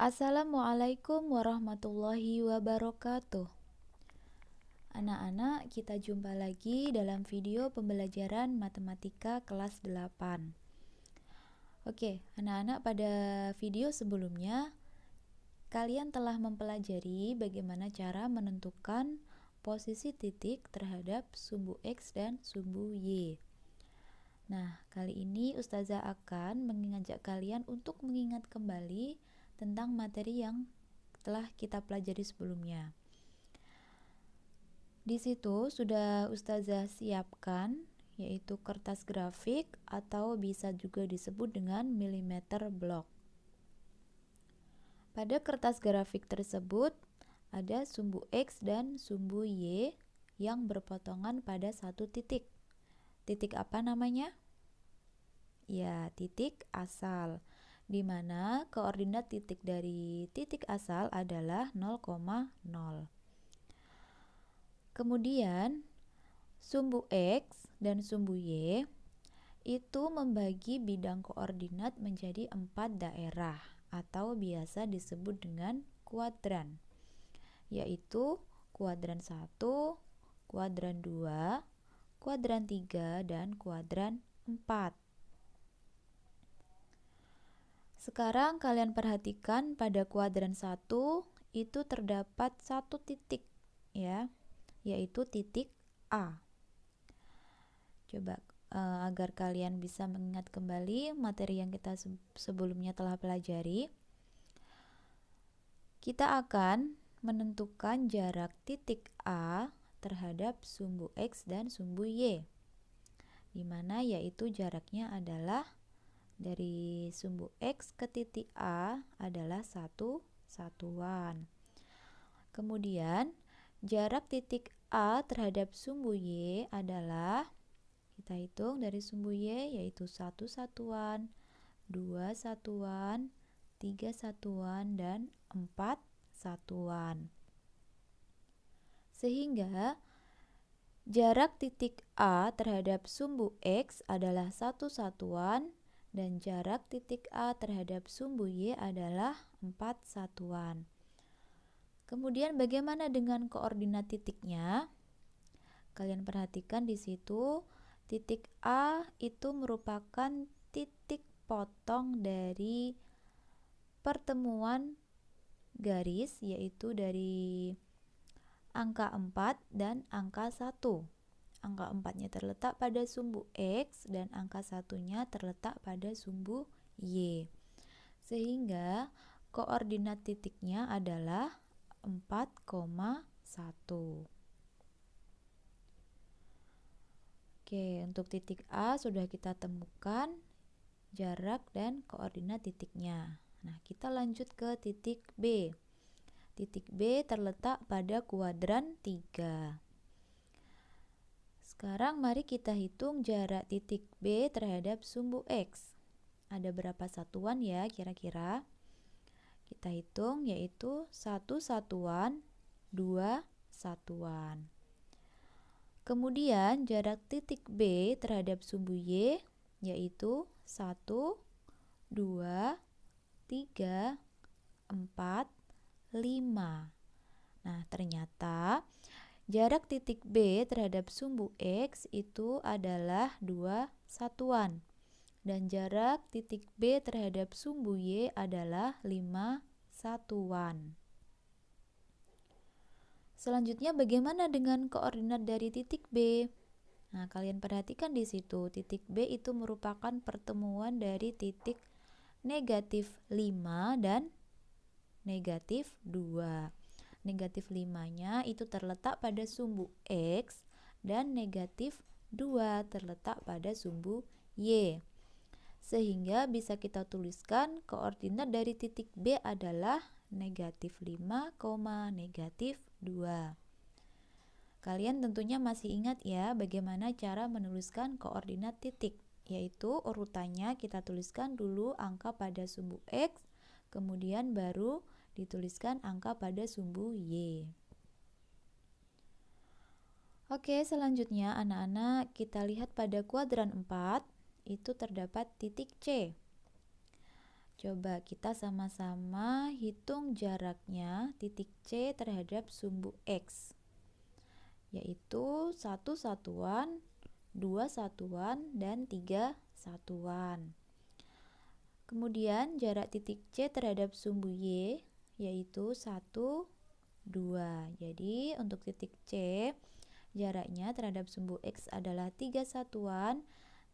Assalamualaikum warahmatullahi wabarakatuh. Anak-anak, kita jumpa lagi dalam video pembelajaran matematika kelas 8. Oke, anak-anak, pada video sebelumnya kalian telah mempelajari bagaimana cara menentukan posisi titik terhadap sumbu X dan sumbu Y. Nah, kali ini Ustazah akan mengajak kalian untuk mengingat kembali tentang materi yang telah kita pelajari sebelumnya. Di situ sudah Ustazah siapkan yaitu kertas grafik atau bisa juga disebut dengan milimeter block. Pada kertas grafik tersebut ada sumbu X dan sumbu Y yang berpotongan pada satu titik. Titik apa namanya? Ya, titik asal, di mana koordinat titik dari titik asal adalah 0,0. Kemudian sumbu X dan sumbu Y itu membagi bidang koordinat menjadi 4 daerah atau biasa disebut dengan kuadran, yaitu kuadran 1, kuadran 2, kuadran 3, dan kuadran 4. Sekarang kalian perhatikan pada kuadran 1 itu terdapat satu titik ya, yaitu titik A. Coba agar kalian bisa mengingat kembali materi yang kita sebelumnya telah pelajari. Kita akan menentukan jarak titik A terhadap sumbu X dan sumbu Y, di mana yaitu jaraknya adalah dari sumbu X ke titik A adalah 1 satuan. Kemudian jarak titik A terhadap sumbu Y adalah, kita hitung dari sumbu Y yaitu 1 satuan, 2 satuan, 3 satuan, dan 4 satuan. Sehingga jarak titik A terhadap sumbu X adalah 1 satuan dan jarak titik A terhadap sumbu Y adalah 4 satuan. Kemudian bagaimana dengan koordinat titiknya? Kalian perhatikan di situ, titik A itu merupakan titik potong dari pertemuan garis, yaitu dari angka 4 dan angka 1. Angka 4-nya terletak pada sumbu X dan angka 1-nya terletak pada sumbu Y. Sehingga koordinat titiknya adalah 4,1. Oke, untuk titik A sudah kita temukan jarak dan koordinat titiknya. Nah, kita lanjut ke titik B. Titik B terletak pada kuadran 3. Sekarang mari kita hitung jarak titik B terhadap sumbu X. Ada berapa satuan ya kira-kira? Kita hitung yaitu 1 satuan, 2 satuan. Kemudian jarak titik B terhadap sumbu Y yaitu 1, 2, 3, 4, 5. Nah, ternyata jarak titik B terhadap sumbu X itu adalah 2 satuan. Dan jarak titik B terhadap sumbu Y adalah 5 satuan. Selanjutnya bagaimana dengan koordinat dari titik B? Nah, kalian perhatikan di situ, titik B itu merupakan pertemuan dari titik negatif 5 dan negatif 2. Negatif 5-nya itu terletak pada sumbu X dan negatif 2 terletak pada sumbu Y. Sehingga bisa kita tuliskan koordinat dari titik B adalah negatif 5, negatif 2. Kalian tentunya masih ingat ya bagaimana cara menuliskan koordinat titik, yaitu urutannya kita tuliskan dulu angka pada sumbu X, kemudian baru dituliskan angka pada sumbu Y. Oke, selanjutnya anak-anak kita lihat pada kuadran 4 itu terdapat titik C. Coba kita sama-sama hitung jaraknya titik C terhadap sumbu X, yaitu 1 satuan, 2 satuan, dan 3 satuan. Kemudian jarak titik C terhadap sumbu Y yaitu 1, 2. Jadi untuk titik C jaraknya terhadap sumbu X adalah 3 satuan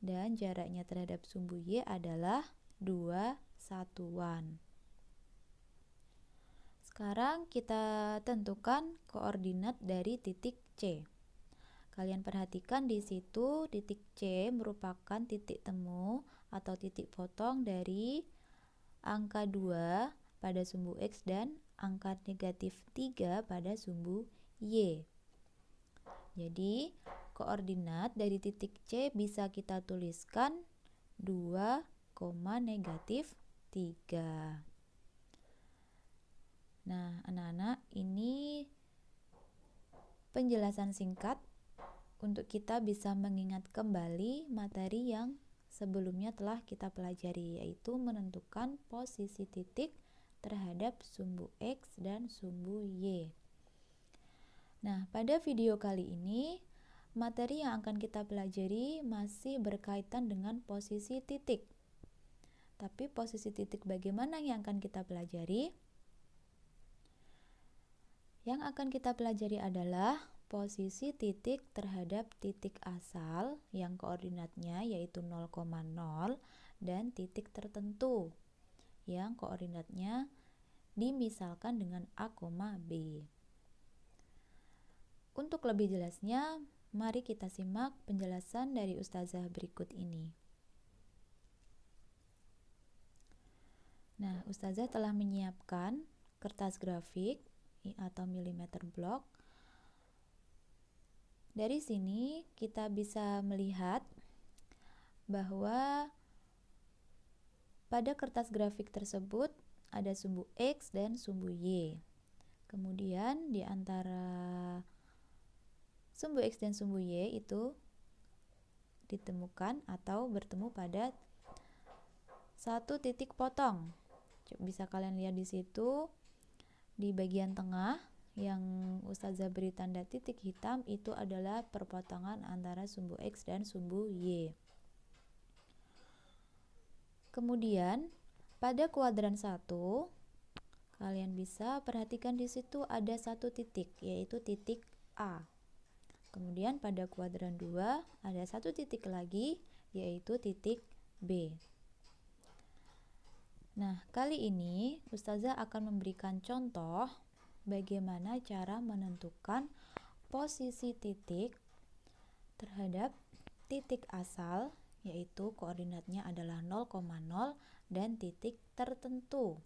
dan jaraknya terhadap sumbu Y adalah 2 satuan. Sekarang kita tentukan koordinat dari titik C. Kalian perhatikan di situ titik C merupakan titik temu atau titik potong dari angka 2 pada sumbu X dan angka negatif 3 pada sumbu Y. Jadi koordinat dari titik C bisa kita tuliskan 2, negatif 3. Nah, anak-anak, ini penjelasan singkat untuk kita bisa mengingat kembali materi yang sebelumnya telah kita pelajari, yaitu menentukan posisi titik terhadap sumbu X dan sumbu Y. Nah, pada video kali ini, materi yang akan kita pelajari masih berkaitan dengan posisi titik. Tapi posisi titik bagaimana yang akan kita pelajari? Yang akan kita pelajari adalah posisi titik terhadap titik asal yang koordinatnya yaitu 0,0 dan titik tertentu yang koordinatnya dimisalkan dengan A, B. Untuk lebih jelasnya, mari kita simak penjelasan dari Ustazah berikut ini. Nah, Ustazah telah menyiapkan kertas grafik atau milimeter block. Dari sini kita bisa melihat bahwa pada kertas grafik tersebut ada sumbu X dan sumbu Y. Kemudian di antara sumbu X dan sumbu Y itu ditemukan atau bertemu pada satu titik potong. Bisa kalian lihat di situ di bagian tengah yang Ustazah beri tanda titik hitam itu adalah perpotongan antara sumbu X dan sumbu Y. Kemudian pada kuadran 1 kalian bisa perhatikan di situ ada satu titik, yaitu titik A. Kemudian pada kuadran 2 ada satu titik lagi, yaitu titik B. Nah, kali ini Ustazah akan memberikan contoh bagaimana cara menentukan posisi titik terhadap titik asal, yaitu koordinatnya adalah 0,0 dan titik tertentu.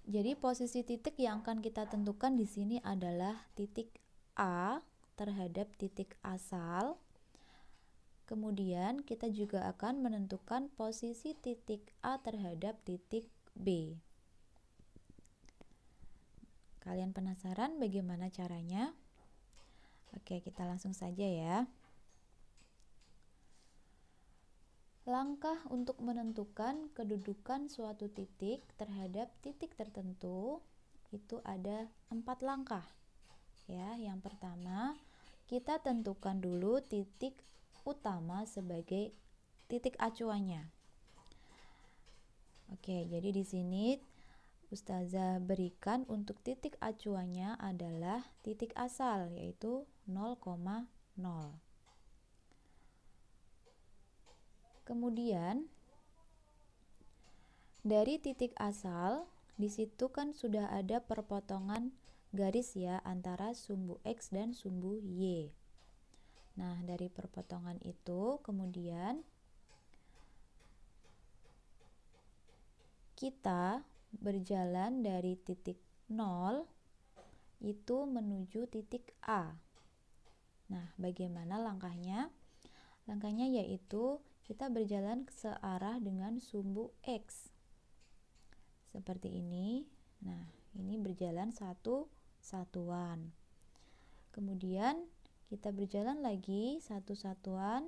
Jadi posisi titik yang akan kita tentukan di sini adalah titik A terhadap titik asal. Kemudian kita juga akan menentukan posisi titik A terhadap titik B. Kalian penasaran bagaimana caranya? Oke, kita langsung saja ya. Langkah untuk menentukan kedudukan suatu titik terhadap titik tertentu itu ada 4 langkah. Ya, yang pertama, kita tentukan dulu titik utama sebagai titik acuannya. Oke, jadi di sini Ustazah berikan untuk titik acuannya adalah titik asal, yaitu 0,0. Kemudian dari titik asal, di situ kan sudah ada perpotongan garis ya antara sumbu X dan sumbu Y. Nah, dari perpotongan itu kemudian kita berjalan dari titik 0 itu menuju titik A. Nah, bagaimana langkahnya? Langkahnya yaitu kita berjalan searah dengan sumbu X. Seperti ini. Nah, ini berjalan satu satuan. Kemudian kita berjalan lagi satu satuan,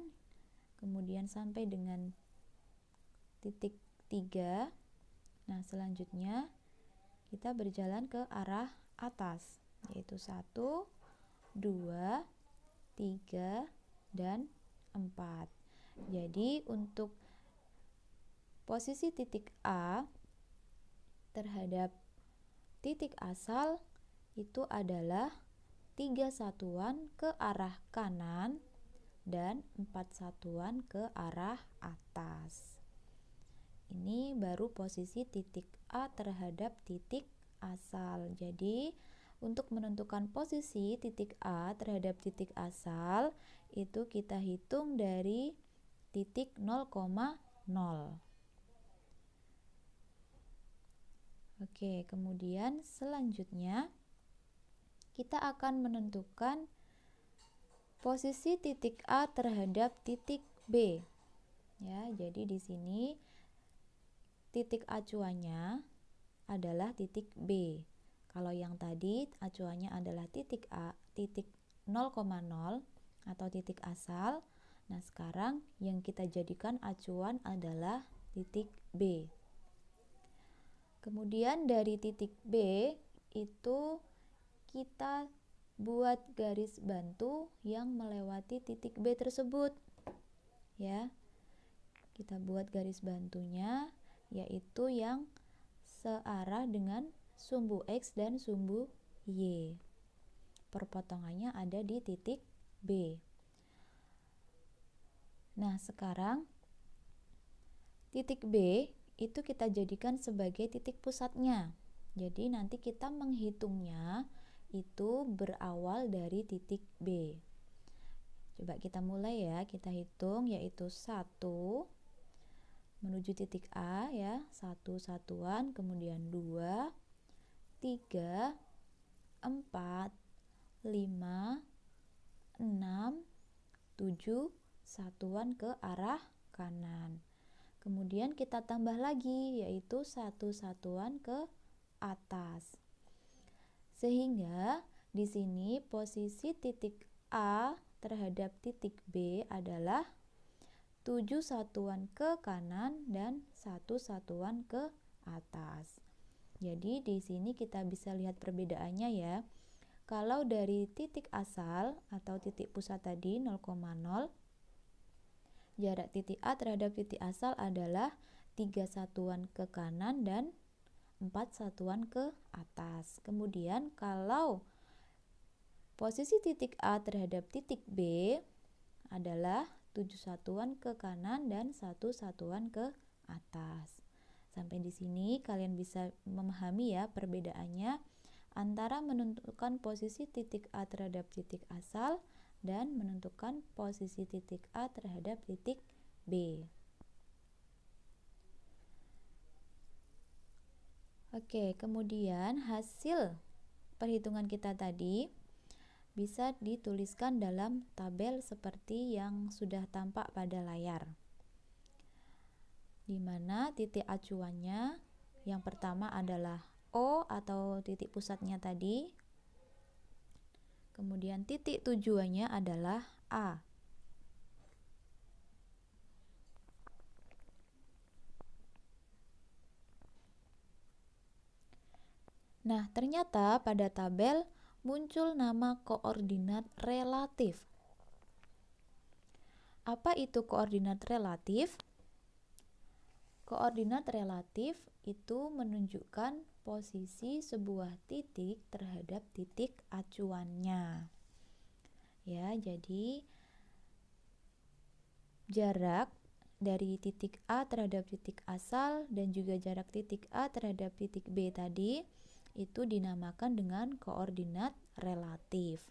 kemudian sampai dengan titik 3. Nah, selanjutnya kita berjalan ke arah atas, yaitu 1, 2, 3, dan 4. Jadi untuk posisi titik A terhadap titik asal itu adalah 3 satuan ke arah kanan dan 4 satuan ke arah atas. Ini baru posisi titik A terhadap titik asal. Jadi untuk menentukan posisi titik A terhadap titik asal itu kita hitung dari titik 0,0. Oke, kemudian selanjutnya kita akan menentukan posisi titik A terhadap titik B. Ya, jadi di sini titik acuannya adalah titik B. Kalau yang tadi acuannya adalah titik A, titik 0,0 atau titik asal. Nah, sekarang yang kita jadikan acuan adalah titik B. Kemudian dari titik B itu kita buat garis bantu yang melewati titik B tersebut. Ya. Kita buat garis bantunya yaitu yang searah dengan sumbu X dan sumbu Y. Perpotongannya ada di titik B. Nah, sekarang titik B itu kita jadikan sebagai titik pusatnya. Jadi nanti kita menghitungnya itu berawal dari titik B. Coba kita mulai ya, kita hitung yaitu 1 menuju titik A ya, 1 satuan, kemudian 2, 3, 4, 5, 6, 7 satuan ke arah kanan. Kemudian kita tambah lagi yaitu 1 satuan ke atas. Sehingga di sini posisi titik A terhadap titik B adalah 7 satuan ke kanan dan 1 satuan ke atas. Jadi di sini kita bisa lihat perbedaannya ya. Kalau dari titik asal atau titik pusat tadi 0,0, jarak titik A terhadap titik asal adalah 3 satuan ke kanan dan 4 satuan ke atas. Kemudian kalau posisi titik A terhadap titik B adalah 7 satuan ke kanan dan 1 satuan ke atas. Sampai di sini kalian bisa memahami ya perbedaannya antara menentukan posisi titik A terhadap titik asal dan menentukan posisi titik A terhadap titik B. Oke, kemudian hasil perhitungan kita tadi bisa dituliskan dalam tabel seperti yang sudah tampak pada layar, di mana titik acuannya yang pertama adalah O atau titik pusatnya tadi, kemudian titik tujuannya adalah A. Nah, ternyata pada tabel muncul nama koordinat relatif. Apa itu koordinat relatif? Koordinat relatif itu menunjukkan posisi sebuah titik terhadap titik acuannya. Ya, jadi jarak dari titik A terhadap titik asal dan juga jarak titik A terhadap titik B tadi itu dinamakan dengan koordinat relatif.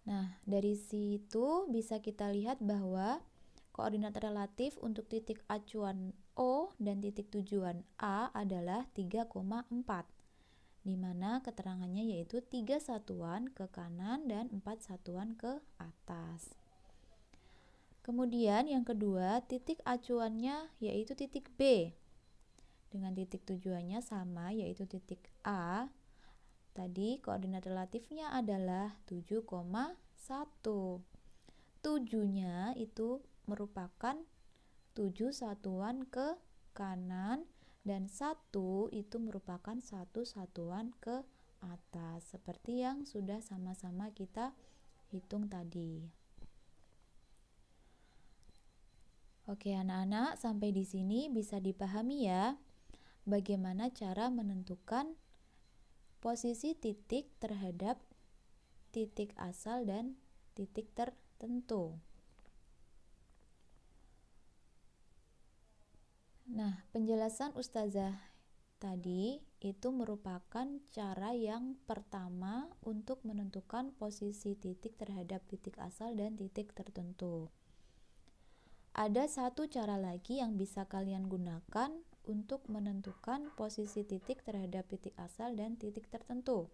Nah, dari situ bisa kita lihat bahwa koordinat relatif untuk titik acuan O dan titik tujuan A adalah 3,4, di mana keterangannya yaitu 3 satuan ke kanan dan 4 satuan ke atas. Kemudian yang kedua, titik acuannya yaitu titik B. Dengan titik tujuannya sama yaitu titik A. Tadi koordinat relatifnya adalah 7,1. 7-nya itu merupakan 7 satuan ke kanan, dan 1 itu merupakan 1 satuan ke atas, seperti yang sudah sama-sama kita hitung tadi. Oke anak-anak, sampai di sini bisa dipahami ya bagaimana cara menentukan posisi titik terhadap titik asal dan titik tertentu. Nah, penjelasan Ustazah tadi itu merupakan cara yang pertama untuk menentukan posisi titik terhadap titik asal dan titik tertentu. Ada satu cara lagi yang bisa kalian gunakan untuk menentukan posisi titik terhadap titik asal dan titik tertentu.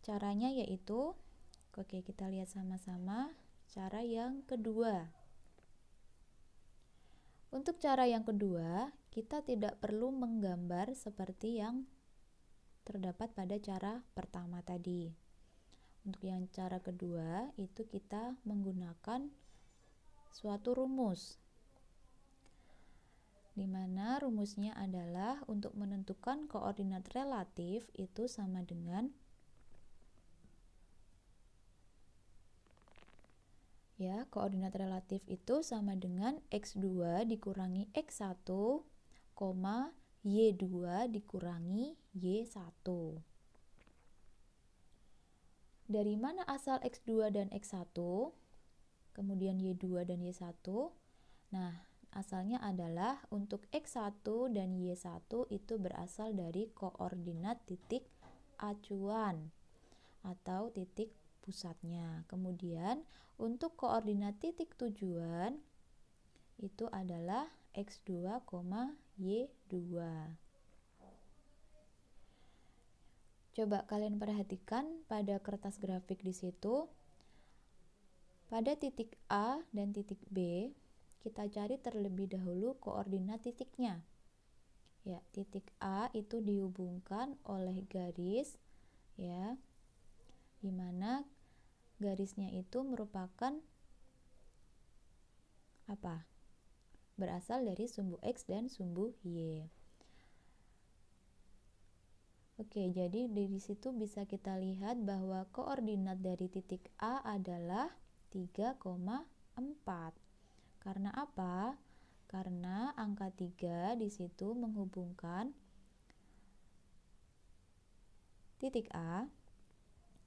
Caranya yaitu, oke kita lihat sama-sama, cara yang kedua. Untuk cara yang kedua, kita tidak perlu menggambar seperti yang terdapat pada cara pertama tadi. Untuk yang cara kedua, itu kita menggunakan suatu rumus, di mana rumusnya adalah untuk menentukan koordinat relatif itu sama dengan koordinat relatif itu sama dengan X2 dikurangi X1, Y2 dikurangi Y1. Dari mana asal X2 dan X1? Kemudian Y2 dan Y1. Nah, asalnya adalah untuk X1 dan Y1 itu berasal dari koordinat titik acuan atau titik pusatnya. Kemudian untuk koordinat titik tujuan itu adalah X2, Y2. Coba kalian perhatikan pada kertas grafik di situ. Pada titik A dan titik B, kita cari terlebih dahulu koordinat titiknya. Ya, titik A itu dihubungkan oleh garis, ya, di mana garisnya itu merupakan apa? Berasal dari sumbu X dan sumbu Y. Oke, jadi dari situ bisa kita lihat bahwa koordinat dari titik A adalah 3,4. Karena apa? Karena angka 3 di situ menghubungkan titik A,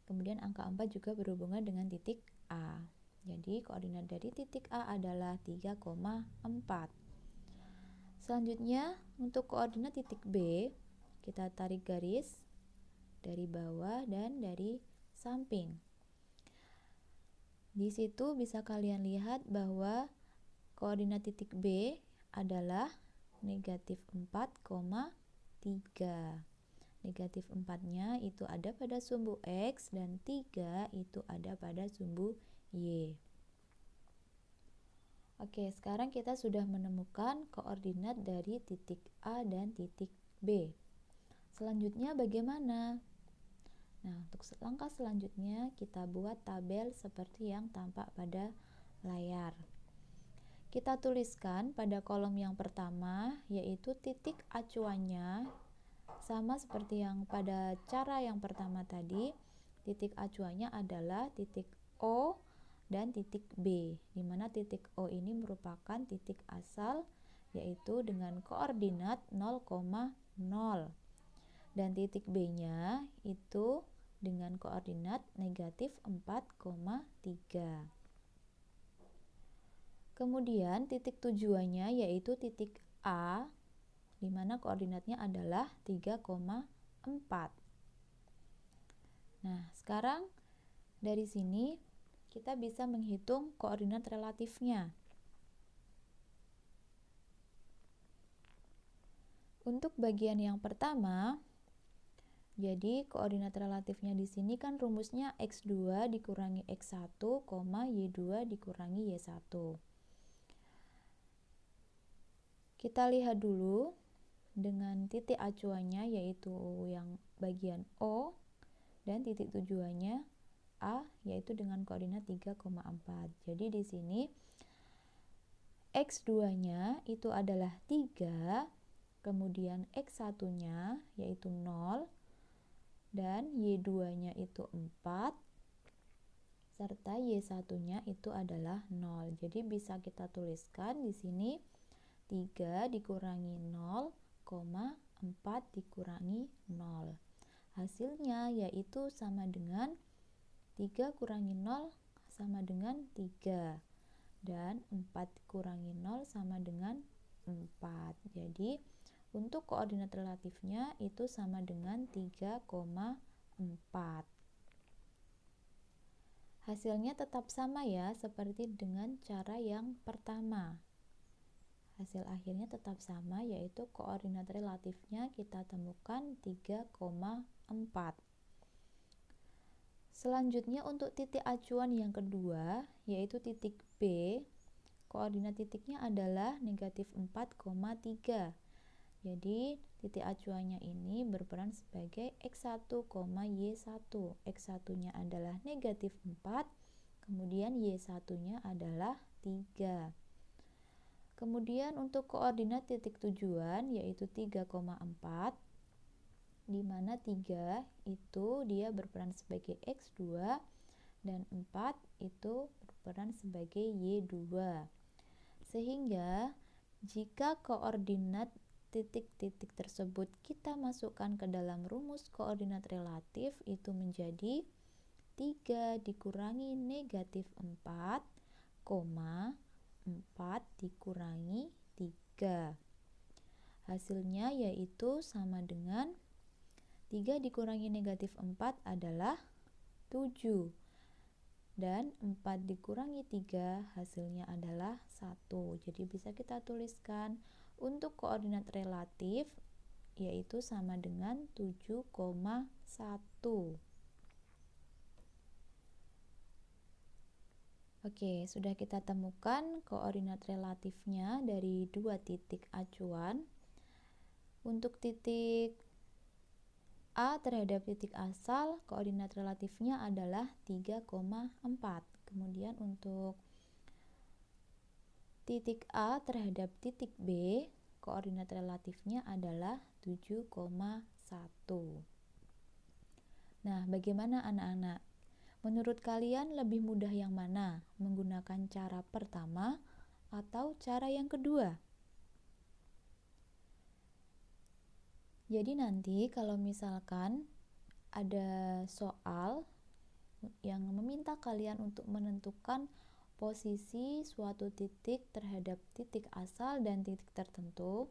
kemudian angka 4 juga berhubungan dengan titik A. Jadi koordinat dari titik A adalah 3,4. Selanjutnya untuk koordinat titik B, kita tarik garis dari bawah dan dari samping. Di situ bisa kalian lihat bahwa koordinat titik B adalah negatif 4,3. Negatif 4-nya itu ada pada sumbu X dan 3 itu ada pada sumbu Y. Oke, sekarang kita sudah menemukan koordinat dari titik A dan titik B. Selanjutnya bagaimana? Nah, untuk langkah selanjutnya kita buat tabel seperti yang tampak pada layar. Kita tuliskan pada kolom yang pertama, yaitu titik acuannya, sama seperti yang pada cara yang pertama tadi. Titik acuannya adalah titik O dan titik B, di mana titik O ini merupakan titik asal, yaitu dengan koordinat 0,0. Dan titik B-nya itu dengan koordinat negatif 4,3. Kemudian titik tujuannya yaitu titik A, di mana koordinatnya adalah 3,4. Nah, sekarang dari sini kita bisa menghitung koordinat relatifnya. Untuk bagian yang pertama, jadi koordinat relatifnya di sini kan rumusnya X2 dikurangi X1, Y2 dikurangi Y1. Kita lihat dulu dengan titik acuannya yaitu yang bagian O dan titik tujuannya A yaitu dengan koordinat 3,4. Jadi di sini X2-nya itu adalah 3, kemudian X1-nya yaitu 0, dan Y2-nya itu 4, serta Y1-nya itu adalah 0. Jadi bisa kita tuliskan di sini 3 dikurangi 0, 4 dikurangi 0. Hasilnya yaitu sama dengan 3 kurangi 0 sama dengan 3, dan 4 kurangi 0 sama dengan 4. Jadi untuk koordinat relatifnya itu sama dengan 3,4. Hasilnya tetap sama ya, seperti dengan cara yang pertama. Hasil akhirnya tetap sama, yaitu koordinat relatifnya kita temukan 3,4. Selanjutnya untuk titik acuan yang kedua, yaitu titik B, koordinat titiknya adalah negatif 4,3. Jadi titik acuannya ini berperan sebagai X1, Y1. X1-nya adalah negatif 4, kemudian Y1-nya adalah 3. Kemudian untuk koordinat titik tujuan yaitu 3,4, di mana 3 itu dia berperan sebagai X2 dan 4 itu berperan sebagai Y2. Sehingga jika koordinat titik-titik tersebut kita masukkan ke dalam rumus koordinat relatif, itu menjadi 3 dikurangi negatif 4, 4 dikurangi 3. Hasilnya yaitu sama dengan 3 dikurangi negatif 4 adalah 7, dan 4 dikurangi 3 hasilnya adalah 1. Jadi bisa kita tuliskan untuk koordinat relatif yaitu sama dengan 7,1. Oke, sudah kita temukan koordinat relatifnya dari dua titik acuan. Untuk titik A terhadap titik asal, koordinat relatifnya adalah 3,4. Kemudian untuk titik A terhadap titik B, koordinat relatifnya adalah 7,1. Nah, bagaimana anak-anak? Menurut kalian lebih mudah yang mana? Menggunakan cara pertama atau cara yang kedua? Jadi nanti kalau misalkan ada soal yang meminta kalian untuk menentukan posisi suatu titik terhadap titik asal dan titik tertentu,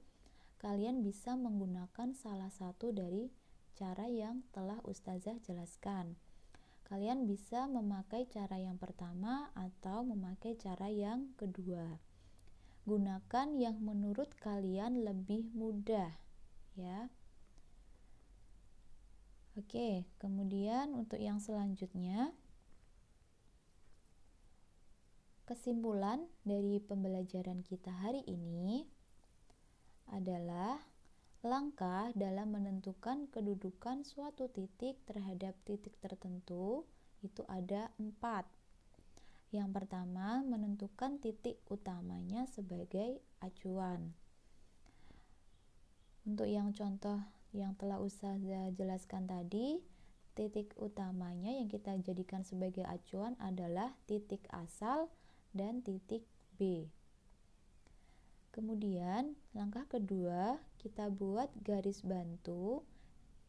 kalian bisa menggunakan salah satu dari cara yang telah Ustazah jelaskan. Kalian bisa memakai cara yang pertama atau memakai cara yang kedua. Gunakan yang menurut kalian lebih mudah, ya. Oke, kemudian untuk yang selanjutnya, kesimpulan dari pembelajaran kita hari ini adalah langkah dalam menentukan kedudukan suatu titik terhadap titik tertentu itu ada 4. Yang pertama, menentukan titik utamanya sebagai acuan. Untuk yang contoh yang telah Ustazah jelaskan tadi, titik utamanya yang kita jadikan sebagai acuan adalah titik asal dan titik B. Kemudian langkah kedua, kita buat garis bantu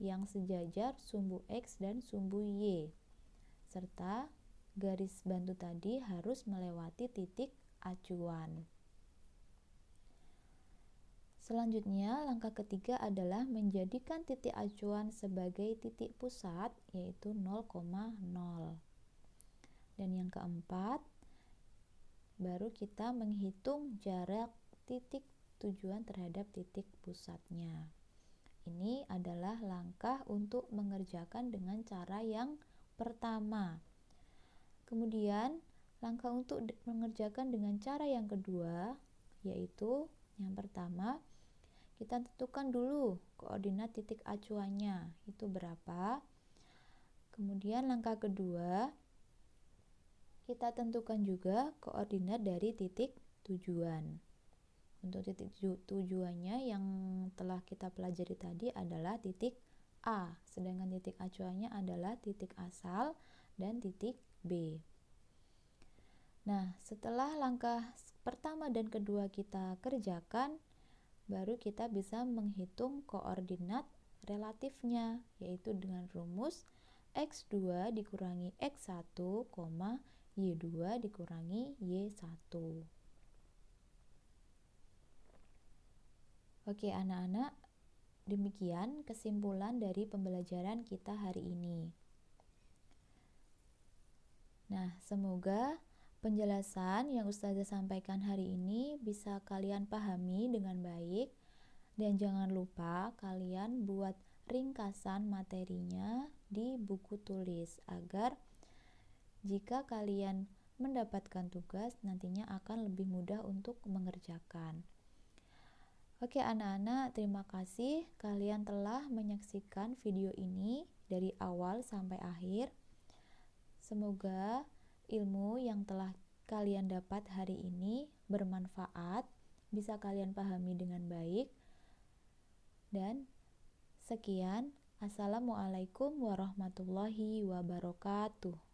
yang sejajar sumbu X dan sumbu Y, serta garis bantu tadi harus melewati titik acuan. Selanjutnya, langkah ketiga adalah menjadikan titik acuan sebagai titik pusat, yaitu 0,0. Dan yang keempat, baru kita menghitung jarak titik tujuan terhadap titik pusatnya. Ini adalah langkah untuk mengerjakan dengan cara yang pertama. Kemudian, langkah untuk mengerjakan dengan cara yang kedua, yaitu yang pertama, kita tentukan dulu koordinat titik acuannya, itu berapa. Kemudian langkah kedua, kita tentukan juga koordinat dari titik tujuan. Untuk titik tujuannya yang telah kita pelajari tadi adalah titik A, sedangkan titik acuannya adalah titik asal dan titik B. Nah, setelah langkah pertama dan kedua kita kerjakan, baru kita bisa menghitung koordinat relatifnya, yaitu dengan rumus X2 dikurangi X1, Y2 dikurangi Y1. Oke anak-anak, demikian kesimpulan dari pembelajaran kita hari ini. Nah, semoga penjelasan yang Ustazah sampaikan hari ini bisa kalian pahami dengan baik, dan jangan lupa kalian buat ringkasan materinya di buku tulis agar jika kalian mendapatkan tugas nantinya akan lebih mudah untuk mengerjakan. Oke anak-anak, terima kasih kalian telah menyaksikan video ini dari awal sampai akhir. Semoga ilmu yang telah kalian dapat hari ini bermanfaat, bisa kalian pahami dengan baik. Dan sekian, Assalamualaikum warahmatullahi wabarakatuh.